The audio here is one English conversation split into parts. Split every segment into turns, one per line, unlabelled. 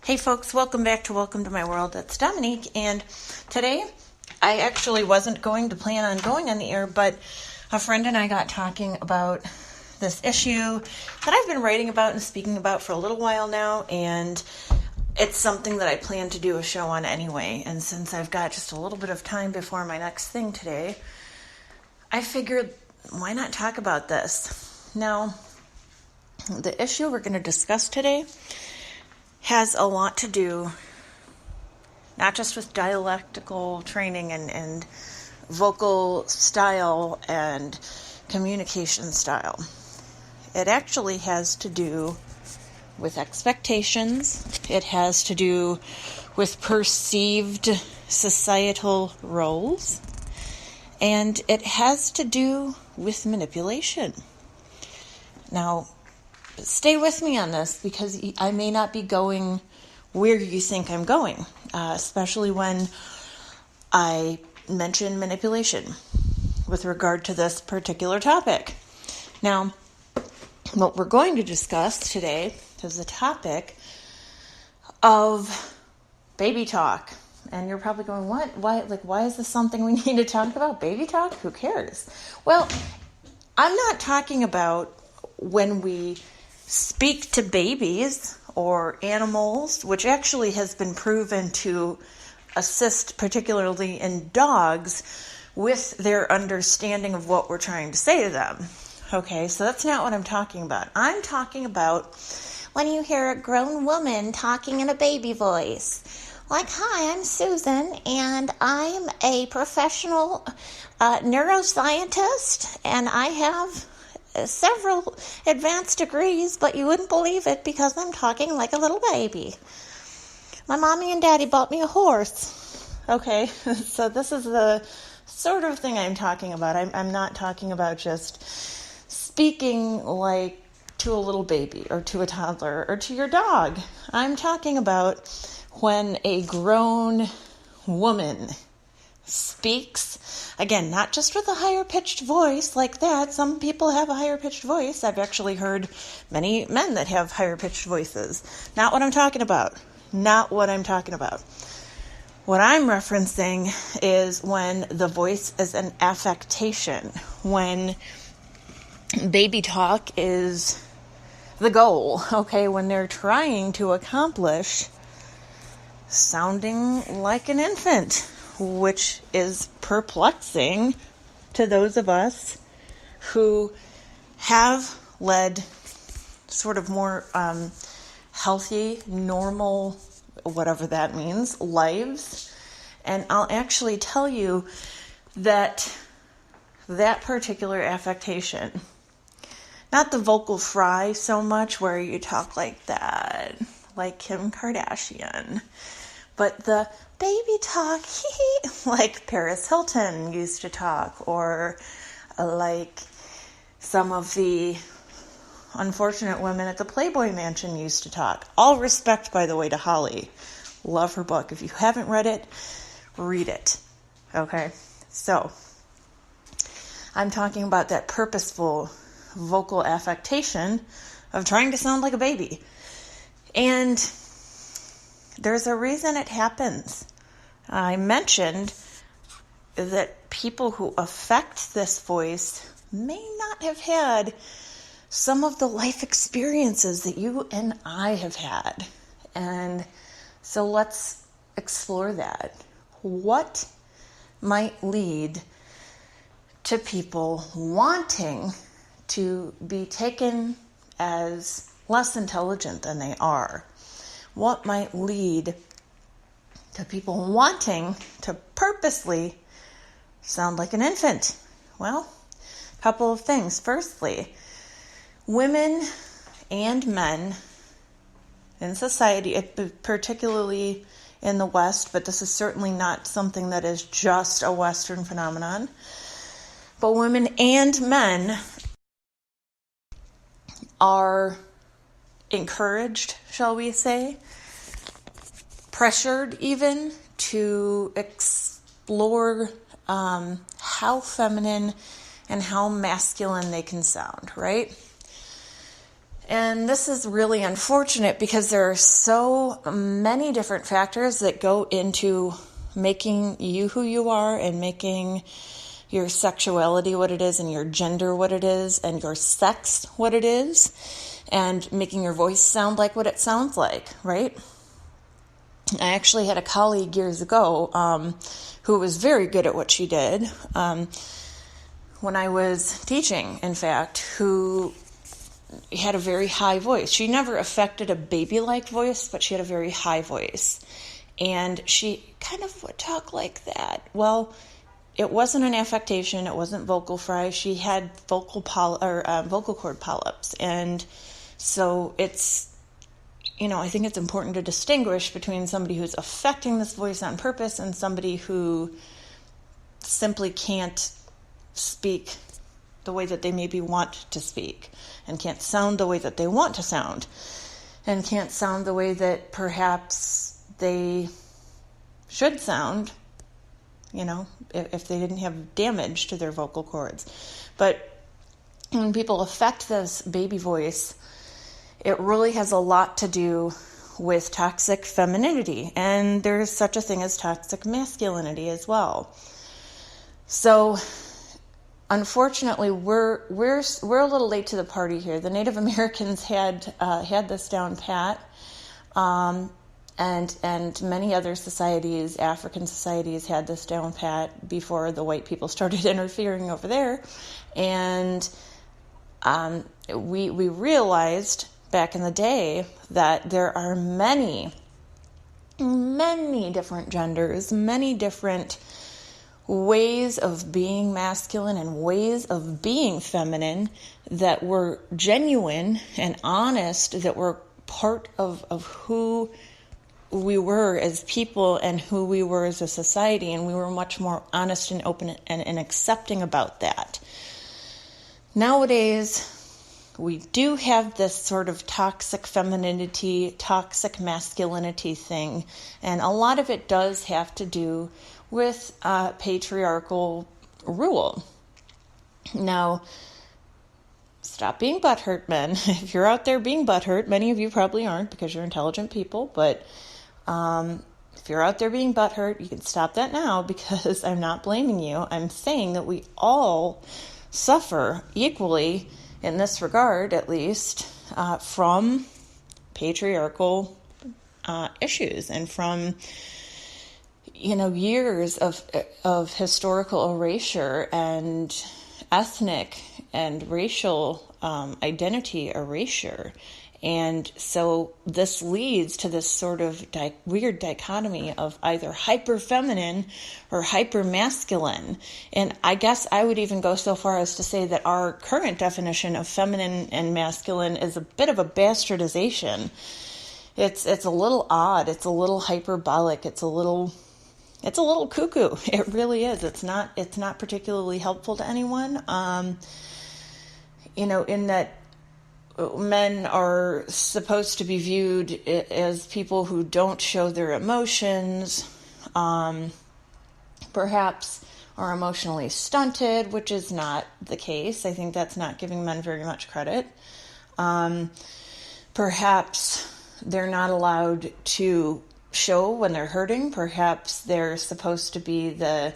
Hey folks, welcome back to Welcome to My World. It's Dominique, and today I actually wasn't going to plan on going on the air, but a friend and I got talking about this issue that I've been writing about and speaking about for a little while now, and it's something that I plan to do a show on anyway. And since I've got just a little bit of time before my next thing today, I figured, why not talk about this? Now, the issue we're going to discuss today has a lot to do not just with dialectical training and vocal style and communication style. It actually has to do with expectations. It has to do with perceived societal roles. And it has to do with manipulation. Now, stay with me on this because I may not be going where you think I'm going, especially when I mention manipulation with regard to this particular topic. Now, what we're going to discuss today is the topic of baby talk. And you're probably going, what? Why is this something we need to talk about? Baby talk? Who cares? Well, I'm not talking about when we speak to babies or animals, which actually has been proven to assist, particularly in dogs, with their understanding of what we're trying to say to them. Okay, so that's not what I'm talking about. I'm talking about when you hear a grown woman talking in a baby voice. Like, hi, I'm Susan, and I'm a professional neuroscientist, and I have several advanced degrees, but you wouldn't believe it because I'm talking like a little baby. My mommy and daddy bought me a horse. Okay, so this is the sort of thing I'm talking about. I'm not talking about just speaking like to a little baby or to a toddler or to your dog. I'm talking about when a grown woman speaks, again, not just with a higher pitched voice like that. Some people have a higher pitched voice. I've actually heard many men that have higher pitched voices. Not what I'm talking about. Not what I'm talking about. What I'm referencing is when the voice is an affectation, when baby talk is the goal, okay, when they're trying to accomplish sounding like an infant, which is perplexing to those of us who have led sort of more healthy, normal, whatever that means, lives. And I'll actually tell you that that particular affectation, not the vocal fry so much where you talk like that, like Kim Kardashian, but the baby talk, like Paris Hilton used to talk, or like some of the unfortunate women at the Playboy Mansion used to talk. All respect, by the way, to Holly. Love her book. If you haven't read it, read it. Okay? So, I'm talking about that purposeful vocal affectation of trying to sound like a baby. And there's a reason it happens. I mentioned that people who affect this voice may not have had some of the life experiences that you and I have had. And so let's explore that. What might lead to people wanting to be taken as less intelligent than they are? What might lead to people wanting to purposely sound like an infant? Well, a couple of things. Firstly, women and men in society, particularly in the West, but this is certainly not something that is just a Western phenomenon, but women and men are encouraged, shall we say, pressured even to explore how feminine and how masculine they can sound, right? And this is really unfortunate because there are so many different factors that go into making you who you are and making your sexuality what it is and your gender what it is and your sex what it is and making your voice sound like what it sounds like, right? I actually had a colleague years ago who was very good at what she did when I was teaching, in fact, who had a very high voice. She never affected a baby-like voice, but she had a very high voice. And she kind of would talk like that. Well, it wasn't an affectation. It wasn't vocal fry. She had vocal cord polyps. And so it's, I think it's important to distinguish between somebody who's affecting this voice on purpose and somebody who simply can't speak the way that they maybe want to speak and can't sound the way that they want to sound and can't sound the way that perhaps they should sound, if they didn't have damage to their vocal cords. But when people affect this baby voice, it really has a lot to do with toxic femininity, and there's such a thing as toxic masculinity as well. So unfortunately, we're a little late to the party here. The Native Americans had this down pat, and many other societies, African societies, had this down pat before the white people started interfering over there, and we realized back in the day that there are many different genders, many different ways of being masculine and ways of being feminine that were genuine and honest, that were part of who we were as people and who we were as a society, and we were much more honest and open and accepting about that. Nowadays, we do have this sort of toxic femininity, toxic masculinity thing, and a lot of it does have to do with patriarchal rule. Now, stop being butthurt, men. If you're out there being butthurt, many of you probably aren't because you're intelligent people, but if you're out there being butthurt, you can stop that now because I'm not blaming you. I'm saying that we all suffer equally in this regard, at least, from patriarchal issues and from years of historical erasure and ethnic and racial identity erasure. And so this leads to this sort of weird dichotomy of either hyper feminine or hyper masculine. And I guess I would even go so far as to say that our current definition of feminine and masculine is a bit of a bastardization. It's a little odd. It's a little hyperbolic. It's a little cuckoo. It really is. It's not particularly helpful to anyone. In that men are supposed to be viewed as people who don't show their emotions, perhaps are emotionally stunted, which is not the case. I think that's not giving men very much credit. Perhaps they're not allowed to show when they're hurting. Perhaps they're supposed to be the,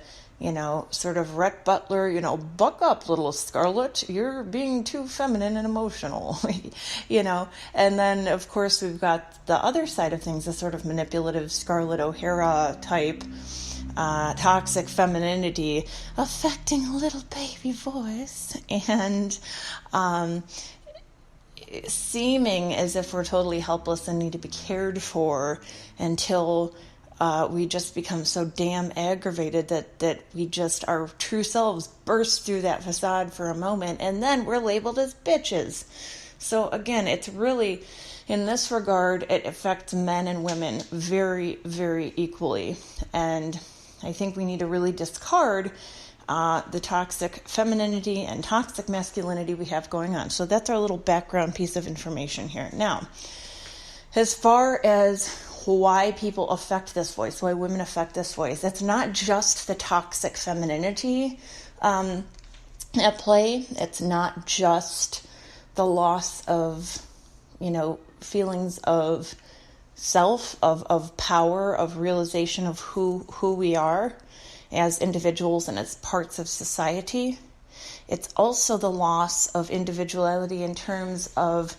sort of Rhett Butler, buck up, little Scarlett, you're being too feminine and emotional, And then, of course, we've got the other side of things, the sort of manipulative Scarlett O'Hara type, toxic femininity affecting a little baby voice and seeming as if we're totally helpless and need to be cared for until we just become so damn aggravated that we just, our true selves burst through that facade for a moment, and then we're labeled as bitches. So again, it's really, in this regard, it affects men and women very, very equally. And I think we need to really discard the toxic femininity and toxic masculinity we have going on. So that's our little background piece of information here. Now, as far as why people affect this voice, why women affect this voice, it's not just the toxic femininity at play. It's not just the loss of feelings of self, of power, of realization of who we are as individuals and as parts of society. It's also the loss of individuality in terms of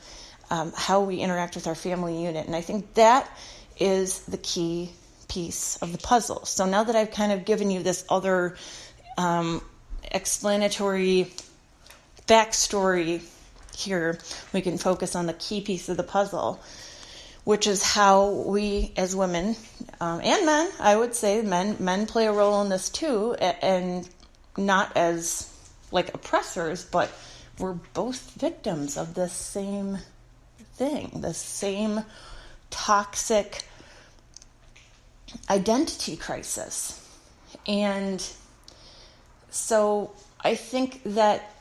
how we interact with our family unit. And I think that is the key piece of the puzzle. So now that I've kind of given you this other explanatory backstory here, we can focus on the key piece of the puzzle, which is how we as women and men, I would say men play a role in this too, and not as like oppressors, but we're both victims of this same thing, the same toxic identity crisis. And so I think that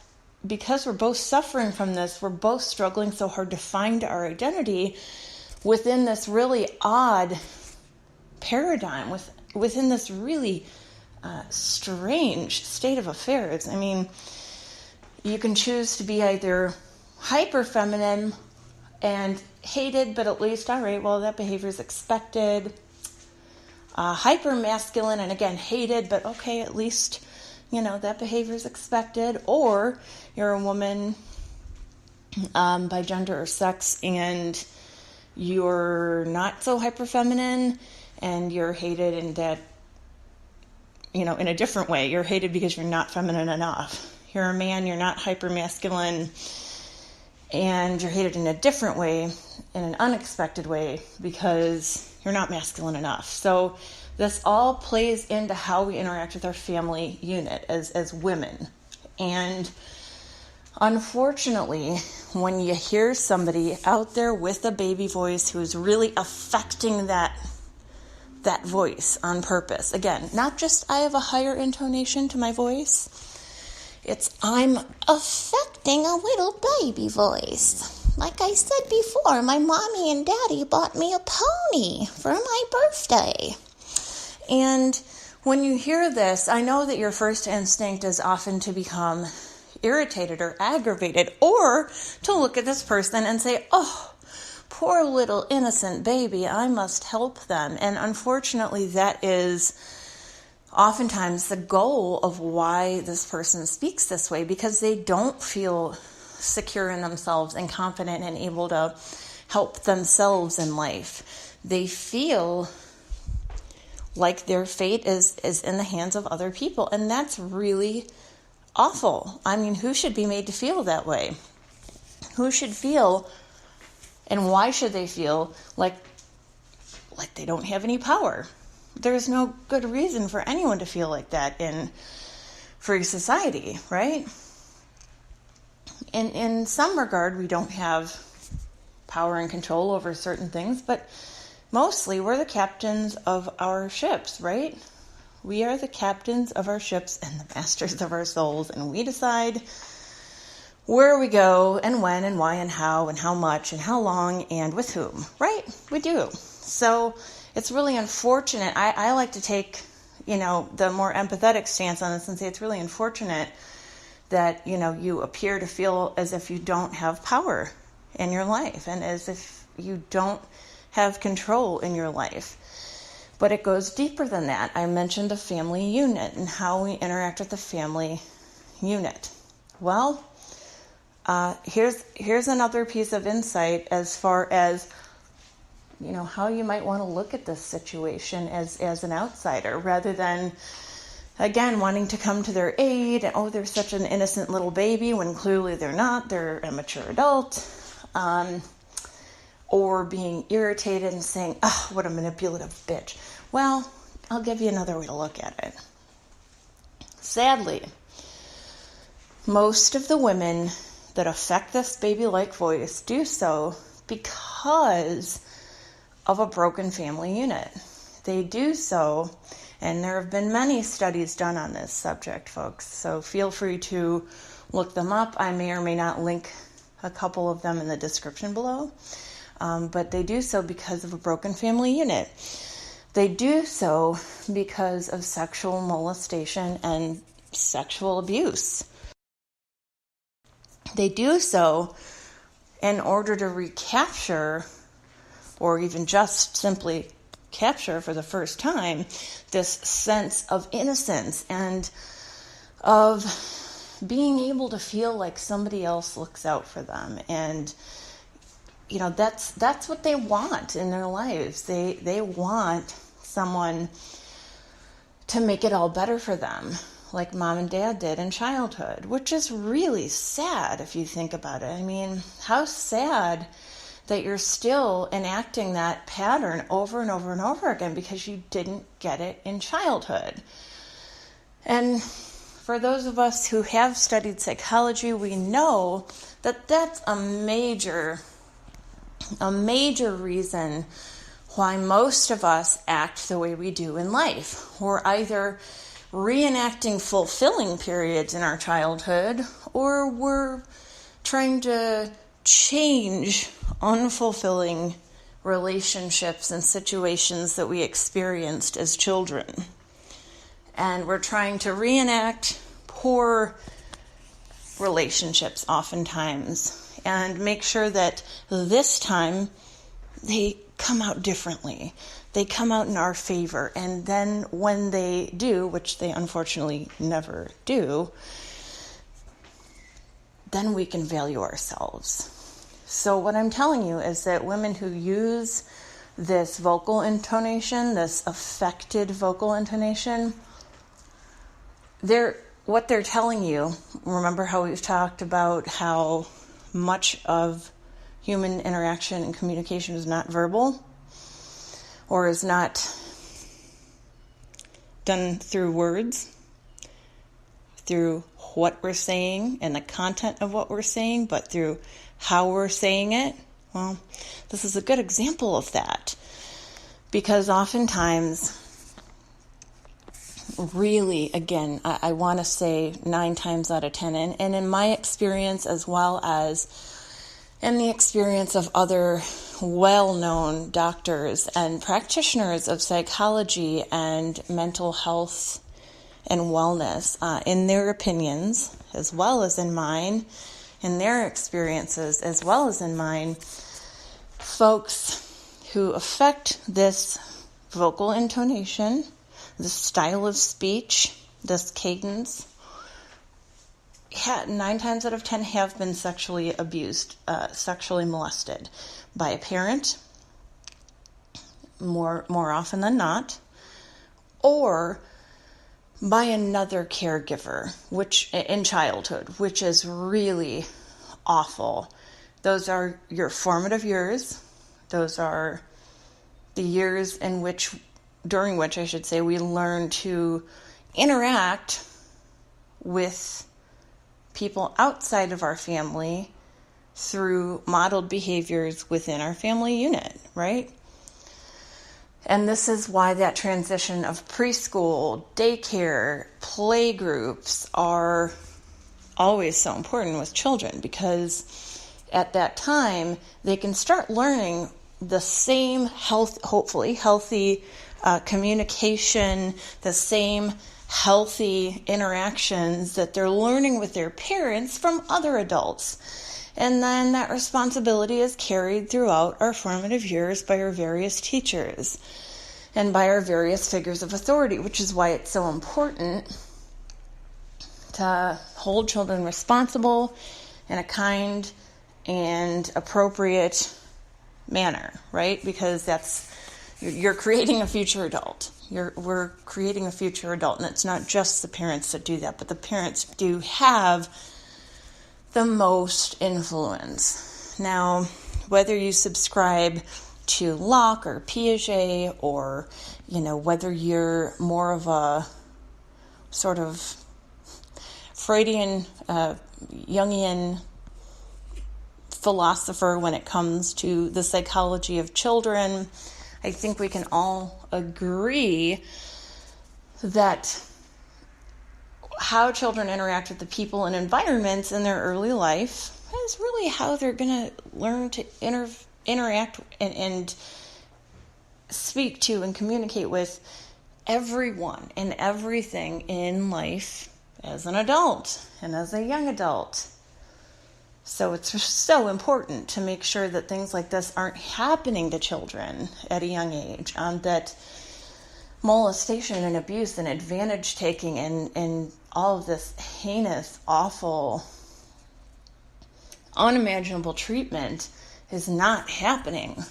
because we're both suffering from this, we're both struggling so hard to find our identity within this really odd paradigm, within this really strange state of affairs. I mean, you can choose to be either hyper feminine and hated, but at least, all right, well, that behavior is expected. Hyper masculine and again hated, but okay, at least that behavior is expected. Or you're a woman by gender or sex, and you're not so hyper feminine, and you're hated in that in a different way. You're hated because you're not feminine enough. You're a man, you're not hyper masculine, and you're hated in a different way, in an unexpected way, because you're not masculine enough. So this all plays into how we interact with our family unit as women. And unfortunately, when you hear somebody out there with a baby voice who's really affecting that voice on purpose, again, not just I have a higher intonation to my voice, it's I'm affecting a little baby voice. Like I said before, my mommy and daddy bought me a pony for my birthday. And when you hear this, I know that your first instinct is often to become irritated or aggravated, or to look at this person and say, oh, poor little innocent baby, I must help them. And unfortunately, that is oftentimes the goal of why this person speaks this way, because they don't feel secure in themselves and confident and able to help themselves in life. They feel like their fate is in the hands of other people, and that's really awful. I mean, who should be made to feel that way? Who should feel, and why should they feel like they don't have any power? There's no good reason for anyone to feel like that in free society, right? In some regard, we don't have power and control over certain things, but mostly we're the captains of our ships, right? We are the captains of our ships and the masters of our souls, and we decide where we go and when and why and how much and how long and with whom, right? We do. So it's really unfortunate. I like to take, the more empathetic stance on this and say it's really unfortunate that, you appear to feel as if you don't have power in your life and as if you don't have control in your life. But it goes deeper than that. I mentioned the family unit and how we interact with the family unit. Well, here's another piece of insight as far as how you might want to look at this situation as an outsider, rather than, again, wanting to come to their aid. And, they're such an innocent little baby, when clearly they're not. They're a mature adult. Or being irritated and saying, oh, what a manipulative bitch. Well, I'll give you another way to look at it. Sadly, most of the women that affect this baby-like voice do so because of a broken family unit. They do so, and there have been many studies done on this subject, folks, so feel free to look them up. I may or may not link a couple of them in the description below, but they do so because of a broken family unit. They do so because of sexual molestation and sexual abuse. They do so in order to recapture, or even just simply capture for the first time, this sense of innocence and of being able to feel like somebody else looks out for them. And that's what they want in their lives. They want someone to make it all better for them, like mom and dad did in childhood, which is really sad if you think about it. I mean, how sad that you're still enacting that pattern over and over and over again because you didn't get it in childhood. And for those of us who have studied psychology, we know that that's a major reason why most of us act the way we do in life. We're either reenacting fulfilling periods in our childhood, or we're trying to change unfulfilling relationships and situations that we experienced as children. And we're trying to reenact poor relationships oftentimes and make sure that this time they come out differently. They come out in our favor. And then when they do, which they unfortunately never do, then we can value ourselves. So what I'm telling you is that women who use this vocal intonation, this affected vocal intonation, what they're telling you, remember how we've talked about how much of human interaction and communication is not verbal, or is not done through words, through what we're saying and the content of what we're saying, but through how we're saying it. Well, this is a good example of that, because oftentimes, really, again, I want to say 9 times out of 10, and in my experience, as well as in the experience of other well-known doctors and practitioners of psychology and mental health and wellness, in their opinions, as well as in mine, in their experiences, as well as in mine, folks who affect this vocal intonation, this style of speech, this cadence, 9 times out of 10 have been sexually abused, sexually molested by a parent, more often than not, or by another caregiver, which in childhood, which is really awful. Those are your formative years. Those are the years during which I should say we learn to interact with people outside of our family through modeled behaviors within our family unit, right? And this is why that transition of preschool, daycare, play groups are always so important with children, because at that time they can start learning the same hopefully healthy communication, the same healthy interactions that they're learning with their parents from other adults. And then that responsibility is carried throughout our formative years by our various teachers and by our various figures of authority, which is why it's so important to hold children responsible in a kind and appropriate manner, right? Because you're creating a future adult. We're creating a future adult, and it's not just the parents that do that, but the parents do have the most influence. Now, whether you subscribe to Locke or Piaget, or whether you're more of a sort of Freudian, Jungian philosopher when it comes to the psychology of children, I think we can all agree that how children interact with the people and environments in their early life is really how they're going to learn to interact and speak to and communicate with everyone and everything in life as an adult and as a young adult. So it's so important to make sure that things like this aren't happening to children at a young age, that molestation and abuse and advantage taking and all of this heinous, awful, unimaginable treatment is not happening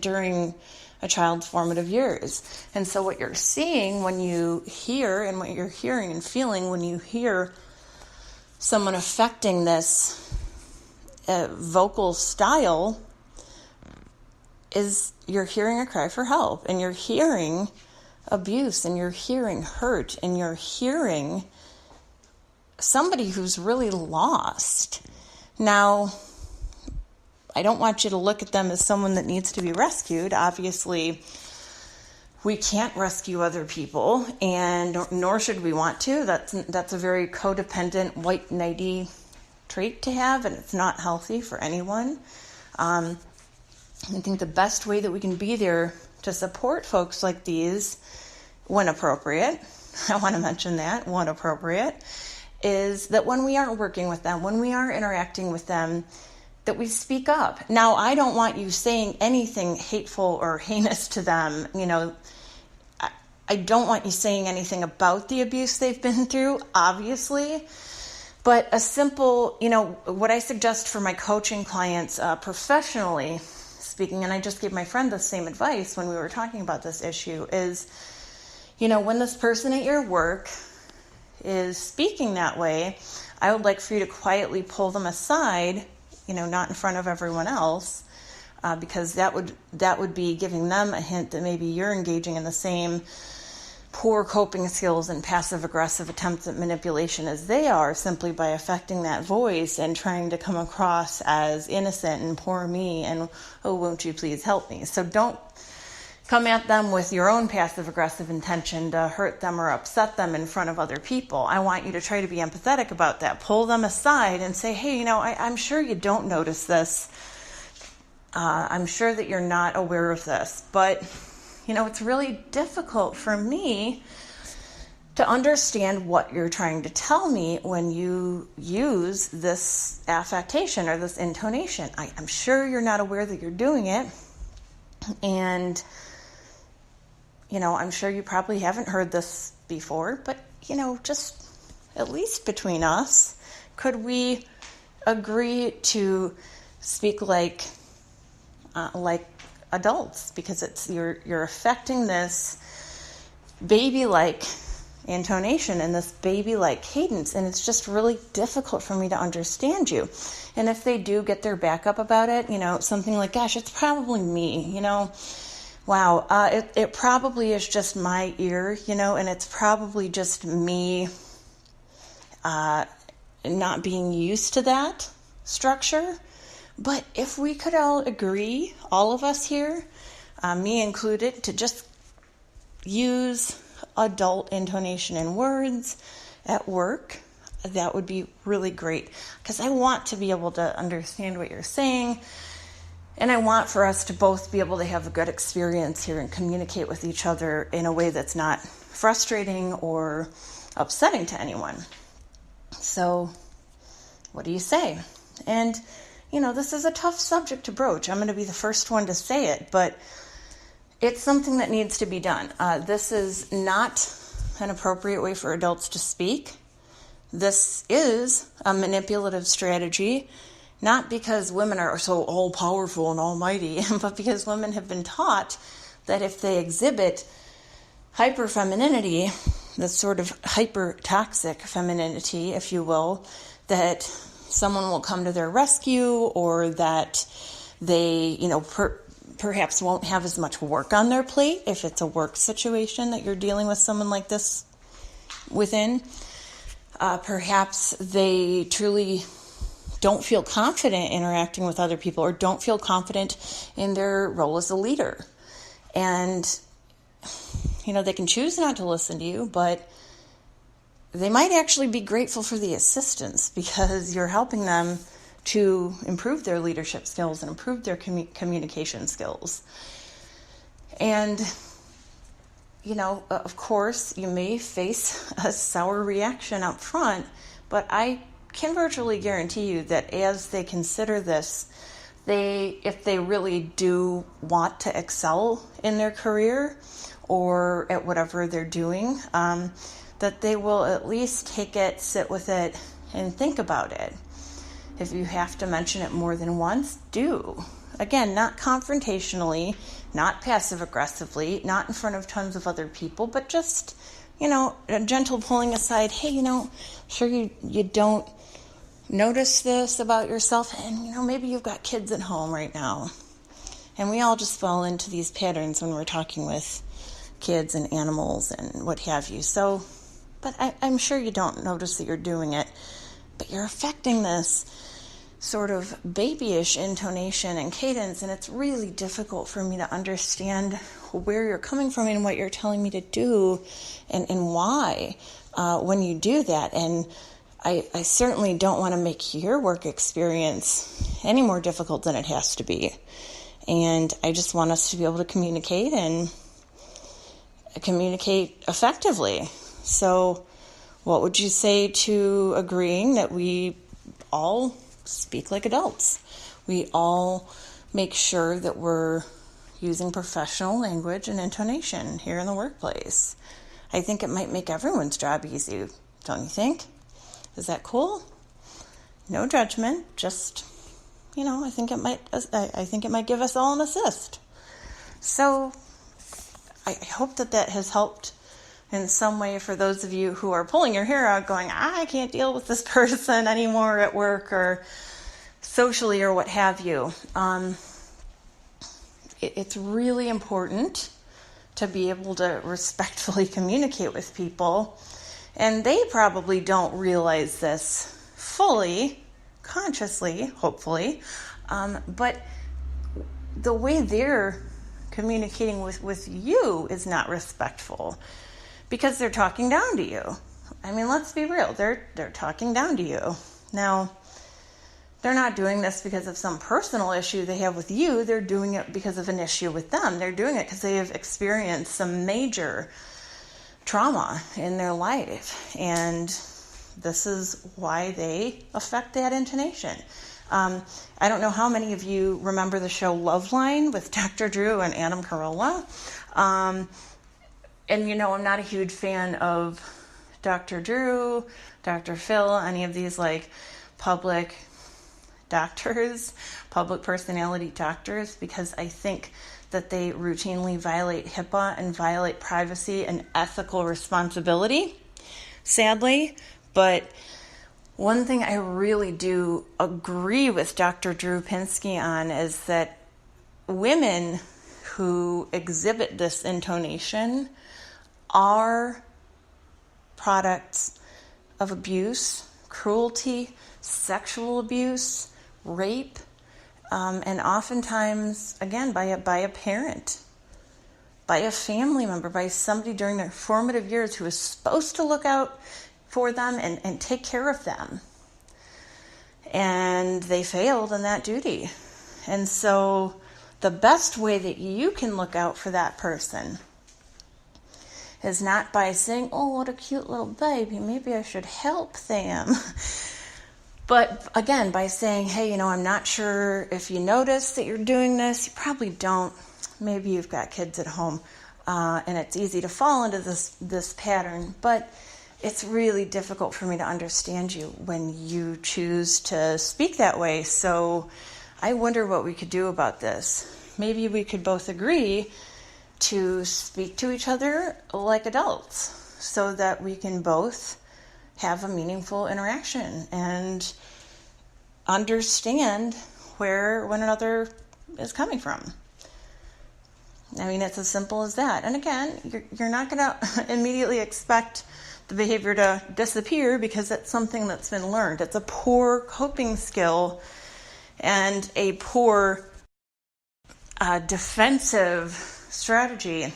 during a child's formative years. And so what you're seeing when you hear, and what you're hearing and feeling when you hear someone affecting this vocal style, is you're hearing a cry for help, and you're hearing abuse, and you're hearing hurt, and you're hearing somebody who's really lost. Now, I don't want you to look at them as someone that needs to be rescued. Obviously, we can't rescue other people, and nor should we want to. That's a very codependent, white knighty trait to have, and it's not healthy for anyone. I think the best way that we can be there to support folks like these, when appropriate, I want to mention that, when appropriate, is that when we aren't working with them, when we are interacting with them, that we speak up. Now, I don't want you saying anything hateful or heinous to them. I don't want you saying anything about the abuse they've been through, obviously. But a simple, what I suggest for my coaching clients professionally speaking, and I just gave my friend the same advice when we were talking about this issue, is, when this person at your work is speaking that way, I would like for you to quietly pull them aside, not in front of everyone else, because that would be giving them a hint that maybe you're engaging in the same poor coping skills and passive-aggressive attempts at manipulation as they are, simply by affecting that voice and trying to come across as innocent and poor me and, oh, won't you please help me? So don't come at them with your own passive-aggressive intention to hurt them or upset them in front of other people. I want you to try to be empathetic about that. Pull them aside and say, hey, I'm sure you don't notice this. I'm sure that you're not aware of this. But, it's really difficult for me to understand what you're trying to tell me when you use this affectation or this intonation. I'm sure you're not aware that you're doing it. And I'm sure you probably haven't heard this before, but, just at least between us, could we agree to speak like adults? Because you're affecting this baby-like intonation and this baby-like cadence, and it's just really difficult for me to understand you. And if they do get their back up about it, something like, gosh, it's probably me, wow, it probably is just my ear, and it's probably just me not being used to that structure. But if we could all agree, all of us here, me included, to just use adult intonation in words at work, that would be really great, because I want to be able to understand what you're saying. And I want for us to both be able to have a good experience here and communicate with each other in a way that's not frustrating or upsetting to anyone. So, what do you say? And, this is a tough subject to broach. I'm going to be the first one to say it, but it's something that needs to be done. This is not an appropriate way for adults to speak. This is a manipulative strategy. Not because women are so all-powerful and almighty, but because women have been taught that if they exhibit hyper-femininity, this sort of hyper-toxic femininity, if you will, that someone will come to their rescue, or that they, perhaps won't have as much work on their plate if it's a work situation that you're dealing with someone like this within. Perhaps they truly don't feel confident interacting with other people, or don't feel confident in their role as a leader. And, they can choose not to listen to you, but they might actually be grateful for the assistance, because you're helping them to improve their leadership skills and improve their communication skills. And, of course, you may face a sour reaction up front, but I can virtually guarantee you that as they consider this, if they really do want to excel in their career or at whatever they're doing, that they will at least take it, sit with it, and think about it. If you have to mention it more than once, do. Again, not confrontationally, not passive aggressively, not in front of tons of other people, but just, a gentle pulling aside. Hey, sure you don't notice this about yourself, and maybe you've got kids at home right now. And we all just fall into these patterns when we're talking with kids and animals and what have you. So, but I'm sure you don't notice that you're doing it, but you're affecting this sort of babyish intonation and cadence, and it's really difficult for me to understand where you're coming from and what you're telling me to do and why when you do that. And I certainly don't want to make your work experience any more difficult than it has to be. And I just want us to be able to communicate and communicate effectively. So what would you say to agreeing that we all speak like adults? We all make sure that we're using professional language and intonation here in the workplace. I think it might make everyone's job easy, don't you think? Is that cool? No judgment, just, I think it might give us all an assist. So I hope that has helped in some way for those of you who are pulling your hair out going, I can't deal with this person anymore at work or socially or what have you. It's really important to be able to respectfully communicate with people. And they probably don't realize this fully, consciously, hopefully. But the way they're communicating with you is not respectful because they're talking down to you. I mean, let's be real. They're talking down to you. Now, they're not doing this because of some personal issue they have with you. They're doing it because of an issue with them. They're doing it because they have experienced some major trauma in their life, and this is why they affect that intonation. I don't know how many of you remember the show Loveline with Dr. Drew and Adam Carolla. And I'm not a huge fan of Dr. Drew, Dr. Phil, any of these public doctors, public personality doctors, because I think that they routinely violate HIPAA and violate privacy and ethical responsibility, sadly. But one thing I really do agree with Dr. Drew Pinsky on is that women who exhibit this intonation are products of abuse, cruelty, sexual abuse, rape, and oftentimes, again, by a parent, by a family member, by somebody during their formative years who is supposed to look out for them and take care of them. And they failed in that duty. And so the best way that you can look out for that person is not by saying, oh, what a cute little baby, maybe I should help them. But again, by saying, hey, I'm not sure if you notice that you're doing this. You probably don't. Maybe you've got kids at home, and it's easy to fall into this pattern. But it's really difficult for me to understand you when you choose to speak that way. So I wonder what we could do about this. Maybe we could both agree to speak to each other like adults so that we can both have a meaningful interaction and understand where one another is coming from. I mean, it's as simple as that. And again, you're not going to immediately expect the behavior to disappear because it's something that's been learned. It's a poor coping skill and a poor defensive strategy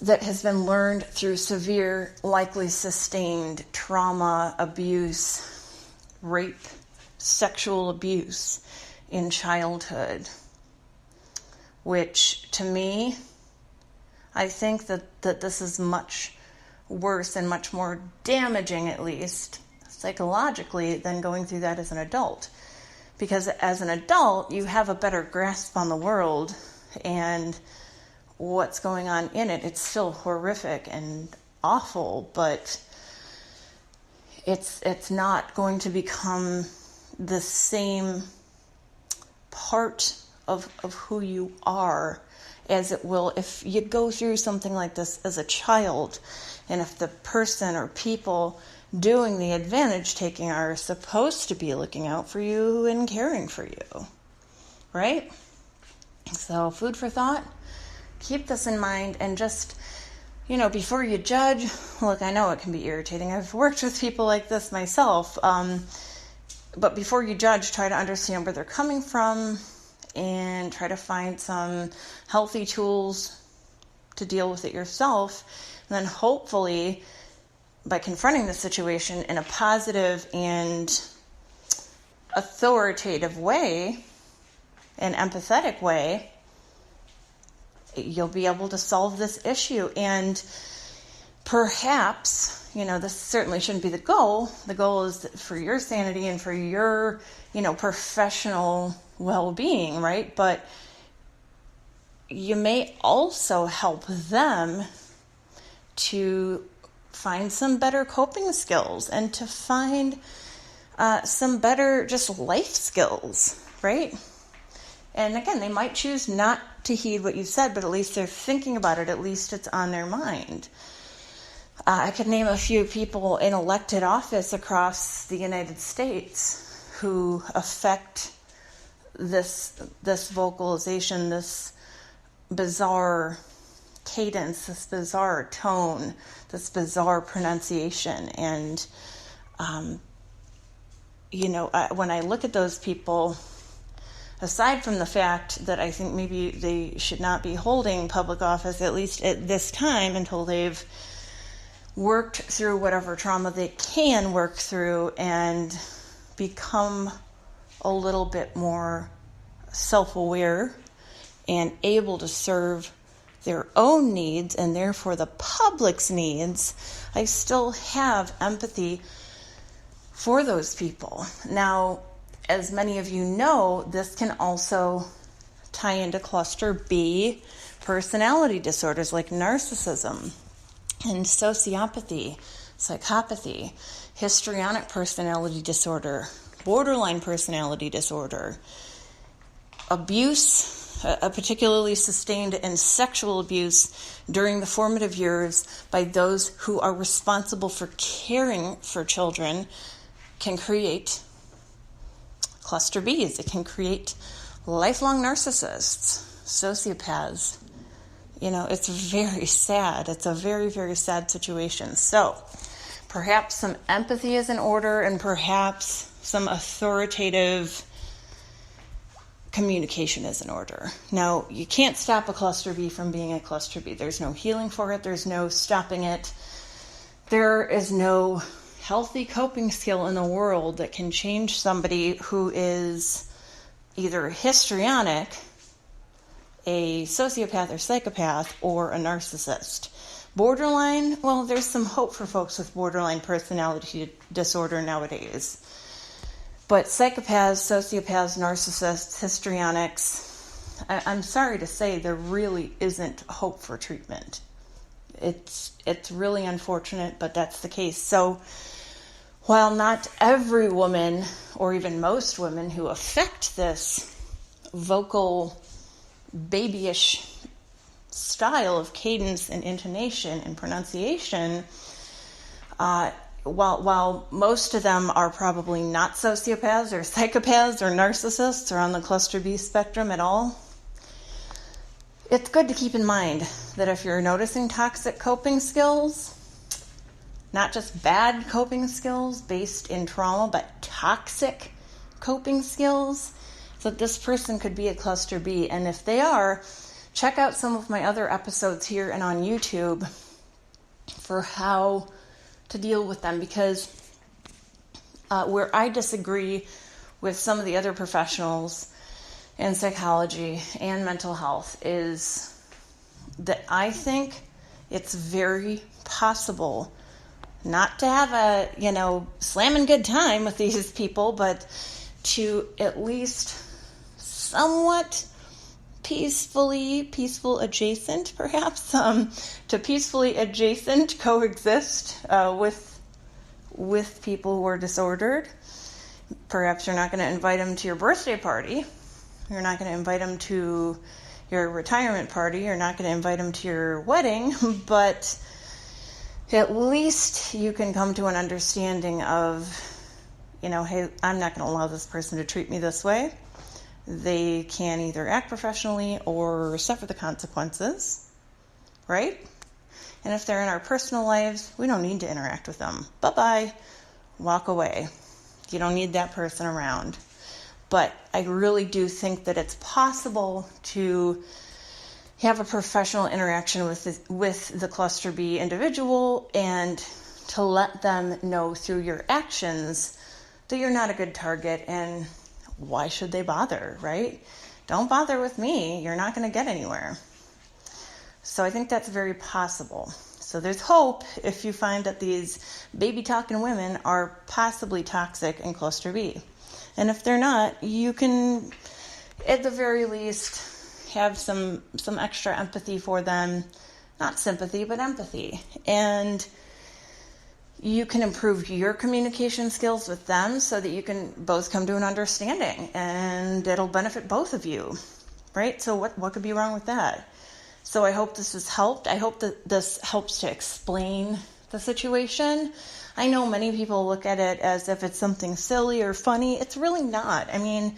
that has been learned through severe, likely sustained trauma, abuse, rape, sexual abuse in childhood, which to me, I think that this is much worse and much more damaging, at least, psychologically than going through that as an adult. Because as an adult, you have a better grasp on the world and what's going on in it. It's still horrific and awful, but it's not going to become the same part of who you are as it will if you go through something like this as a child, and if the person or people doing the advantage taking are supposed to be looking out for you and caring for you, right? So food for thought, keep this in mind, and just, before you judge, look, I know it can be irritating. I've worked with people like this myself, but before you judge, try to understand where they're coming from and try to find some healthy tools to deal with it yourself. And then hopefully, by confronting the situation in a positive and authoritative way, an empathetic way, you'll be able to solve this issue. And perhaps, this certainly shouldn't be the goal. The goal is for your sanity and for your, professional well-being, right? But you may also help them to find some better coping skills and to find some better just life skills, right? And again, they might choose not to heed what you said, but at least they're thinking about it. At least it's on their mind. I could name a few people in elected office across the United States who affect this vocalization, this bizarre cadence, this bizarre tone, this bizarre pronunciation. And, when I look at those people, aside from the fact that I think maybe they should not be holding public office, at least at this time, until they've worked through whatever trauma they can work through and become a little bit more self-aware and able to serve their own needs and therefore the public's needs, I still have empathy for those people. Now, as many of you know, this can also tie into cluster B personality disorders like narcissism and sociopathy, psychopathy, histrionic personality disorder, borderline personality disorder, abuse, particularly sustained and sexual abuse during the formative years by those who are responsible for caring for children can create cluster Bs. It can create lifelong narcissists, sociopaths. It's very sad. It's a very, very sad situation. So perhaps some empathy is in order, and perhaps some authoritative communication is in order. Now, you can't stop a cluster B from being a cluster B. There's no healing for it. There's no stopping it. There is no healthy coping skill in the world that can change somebody who is either histrionic, a sociopath or psychopath, or a narcissist. Borderline, well, there's some hope for folks with borderline personality disorder nowadays. But psychopaths, sociopaths, narcissists, histrionics, I'm sorry to say there really isn't hope for treatment. It's really unfortunate, but that's the case. So while not every woman, or even most women who affect this vocal babyish style of cadence and intonation and pronunciation, while most of them are probably not sociopaths or psychopaths or narcissists or on the cluster B spectrum at all, it's good to keep in mind that if you're noticing toxic coping skills, not just bad coping skills based in trauma, but toxic coping skills, that this person could be a cluster B. And if they are, check out some of my other episodes here and on YouTube for how to deal with them, because where I disagree with some of the other professionals in psychology and mental health is that I think it's very possible not to have a, slamming good time with these people, but to at least somewhat peaceful adjacent, perhaps, to peacefully adjacent coexist with people who are disordered. Perhaps you're not going to invite them to your birthday party. You're not going to invite them to your retirement party. You're not going to invite them to your wedding, but at least you can come to an understanding of, hey, I'm not going to allow this person to treat me this way. They can either act professionally or suffer the consequences, right? And if they're in our personal lives, we don't need to interact with them. Bye-bye. Walk away. You don't need that person around. But I really do think that it's possible to have a professional interaction with the cluster B individual and to let them know through your actions that you're not a good target, and why should they bother, right? Don't bother with me. You're not going to get anywhere. So I think that's very possible. So there's hope if you find that these baby-talking women are possibly toxic in cluster B. And if they're not, you can, at the very least, have some extra empathy for them. Not sympathy, but empathy. And you can improve your communication skills with them so that you can both come to an understanding, and it'll benefit both of you, right? So what could be wrong with that? So I hope this has helped. I hope that this helps to explain the situation. I know many people look at it as if it's something silly or funny. It's really not. I mean,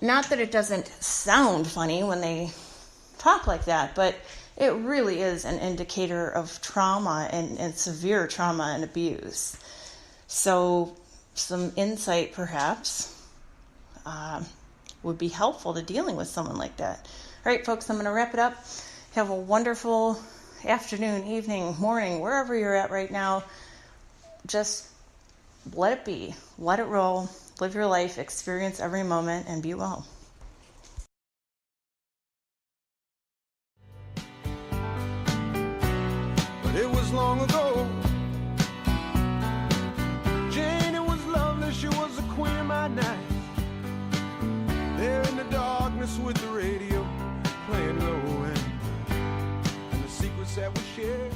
not that it doesn't sound funny when they talk like that, but it really is an indicator of trauma and severe trauma and abuse. So some insight perhaps would be helpful to dealing with someone like that. All right, folks, I'm going to wrap it up. Have a wonderful afternoon, evening, morning, wherever you're at right now. Just let it be. Let it roll. Live your life. Experience every moment and be well.
But it was long ago. Jane, it was lovely. She was the queen of my night. There in the darkness with the radio playing low end, and the secrets that we shared